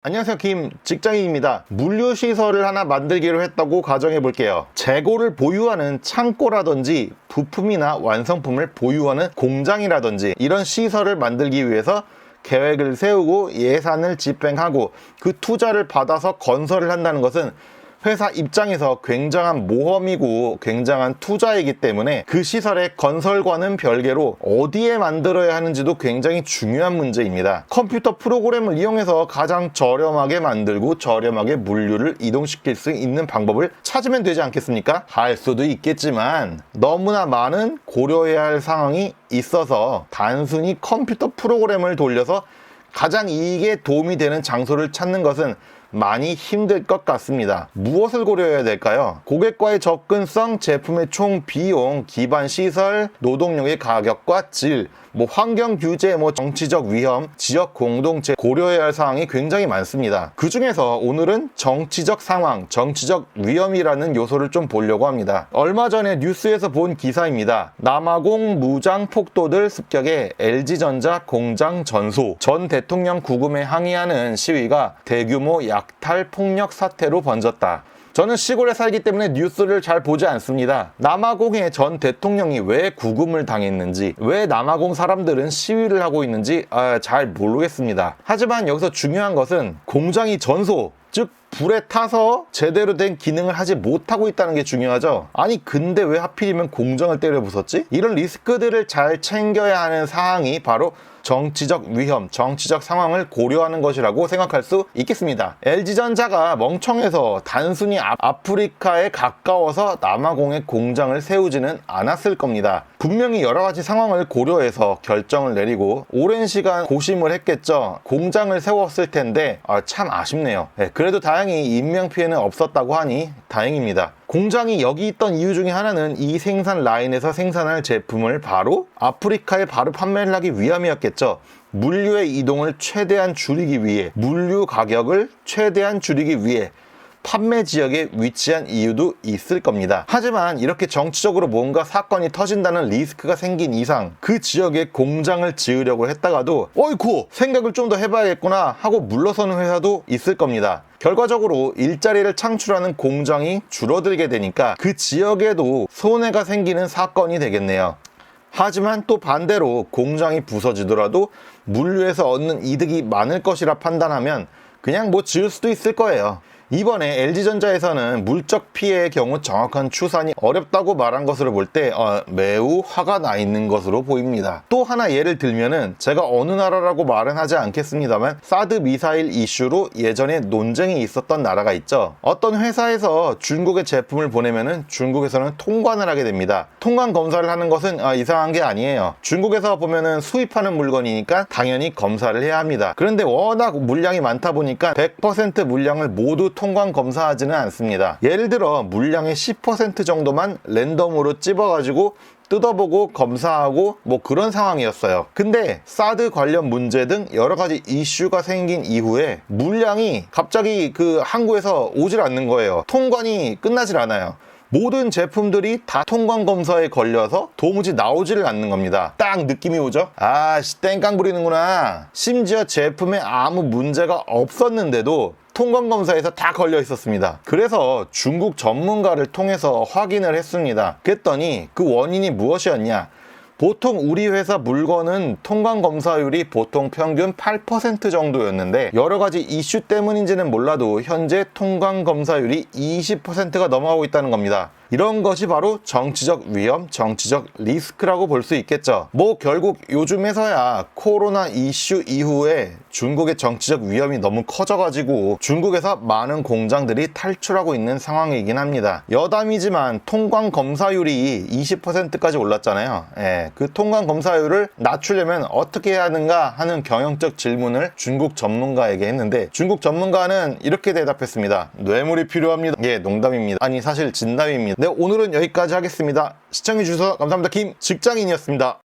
안녕하세요, 김 직장인입니다. 물류시설을 하나 만들기로 했다고 가정해 볼게요. 재고를 보유하는 창고라든지 부품이나 완성품을 보유하는 공장이라든지 이런 시설을 만들기 위해서 계획을 세우고 예산을 집행하고 그 투자를 받아서 건설을 한다는 것은 회사 입장에서 굉장한 모험이고 굉장한 투자이기 때문에 그 시설의 건설과는 별개로 어디에 만들어야 하는지도 굉장히 중요한 문제입니다. 컴퓨터 프로그램을 이용해서 가장 저렴하게 만들고 저렴하게 물류를 이동시킬 수 있는 방법을 찾으면 되지 않겠습니까? 할 수도 있겠지만 너무나 많은 고려해야 할 상황이 있어서 단순히 컴퓨터 프로그램을 돌려서 가장 이익에 도움이 되는 장소를 찾는 것은 많이 힘들 것 같습니다. 무엇을 고려해야 될까요? 고객과의 접근성, 제품의 총 비용, 기반 시설, 노동력의 가격과 질, 환경 규제, 정치적 위험, 지역 공동체 고려해야 할 사항이 굉장히 많습니다. 그 중에서 오늘은 정치적 상황, 정치적 위험이라는 요소를 좀 보려고 합니다. 얼마 전에 뉴스에서 본 기사입니다. 남아공 무장 폭도들 습격에 LG전자 공장 전소, 전 대통령 구금에 항의하는 시위가 대규모 약탈 폭력 사태로 번졌다. 저는 시골에 살기 때문에 뉴스를 잘 보지 않습니다. 남아공의 전 대통령이 왜 구금을 당했는지, 왜 남아공 사람들은 시위를 하고 있는지 잘 모르겠습니다. 하지만 여기서 중요한 것은 공장이 전소, 즉 불에 타서 제대로 된 기능을 하지 못하고 있다는 게 중요하죠. 아니 근데 왜 하필이면 공장을 때려 부쉈지? 이런 리스크들을 잘 챙겨야 하는 사항이 바로 정치적 위험, 정치적 상황을 고려하는 것이라고 생각할 수 있겠습니다. LG전자가 멍청해서 단순히 아프리카에 가까워서 남아공에 공장을 세우지는 않았을 겁니다. 분명히 여러 가지 상황을 고려해서 결정을 내리고 오랜 시간 고심을 했겠죠. 공장을 세웠을 텐데 참 아쉽네요. 그래도 다행히 인명피해는 없었다고 하니 다행입니다. 공장이 여기 있던 이유 중에 하나는 이 생산 라인에서 생산할 제품을 바로 아프리카에 바로 판매를 하기 위함이었겠죠. 물류의 이동을 최대한 줄이기 위해, 물류 가격을 최대한 줄이기 위해 판매 지역에 위치한 이유도 있을 겁니다. 하지만 이렇게 정치적으로 뭔가 사건이 터진다는 리스크가 생긴 이상 그 지역에 공장을 지으려고 했다가도 어이쿠 생각을 좀 더 해봐야겠구나 하고 물러서는 회사도 있을 겁니다. 결과적으로 일자리를 창출하는 공장이 줄어들게 되니까 그 지역에도 손해가 생기는 사건이 되겠네요. 하지만 또 반대로 공장이 부서지더라도 물류에서 얻는 이득이 많을 것이라 판단하면 그냥 지을 수도 있을 거예요. 이번에 LG전자에서는 물적 피해의 경우 정확한 추산이 어렵다고 말한 것으로 볼 때 매우 화가 나 있는 것으로 보입니다. 또 하나 예를 들면은 제가 어느 나라라고 말은 하지 않겠습니다만 사드 미사일 이슈로 예전에 논쟁이 있었던 나라가 있죠. 어떤 회사에서 중국의 제품을 보내면은 중국에서는 통관을 하게 됩니다. 통관 검사를 하는 것은 이상한 게 아니에요. 중국에서 보면은 수입하는 물건이니까 당연히 검사를 해야 합니다. 그런데 워낙 물량이 많다 보니까 100% 물량을 모두 통관 검사하지는 않습니다. 예를 들어 물량의 10% 정도만 랜덤으로 찝어가지고 뜯어보고 검사하고 그런 상황이었어요. 근데 사드 관련 문제 등 여러 가지 이슈가 생긴 이후에 물량이 갑자기 항구에서 오질 않는 거예요. 통관이 끝나질 않아요. 모든 제품들이 다 통관 검사에 걸려서 도무지 나오지를 않는 겁니다. 딱 느낌이 오죠? 땡깡 부리는구나. 심지어 제품에 아무 문제가 없었는데도 통관 검사에서 다 걸려 있었습니다. 그래서 중국 전문가를 통해서 확인을 했습니다. 그랬더니 그 원인이 무엇이었냐? 보통 우리 회사 물건은 통관 검사율이 보통 평균 8% 정도였는데 여러 가지 이슈 때문인지는 몰라도 현재 통관 검사율이 20%가 넘어가고 있다는 겁니다. 이런 것이 바로 정치적 위험, 정치적 리스크라고 볼 수 있겠죠. 결국 요즘에서야 코로나 이슈 이후에 중국의 정치적 위험이 너무 커져가지고 중국에서 많은 공장들이 탈출하고 있는 상황이긴 합니다. 여담이지만 통관 검사율이 20%까지 올랐잖아요. 그 통관 검사율을 낮추려면 어떻게 해야 하는가 하는 경영적 질문을 중국 전문가에게 했는데 중국 전문가는 이렇게 대답했습니다. 뇌물이 필요합니다. 농담입니다. 아니 사실 진담입니다. 네, 오늘은 여기까지 하겠습니다. 시청해주셔서 감사합니다. 김 직장인이었습니다.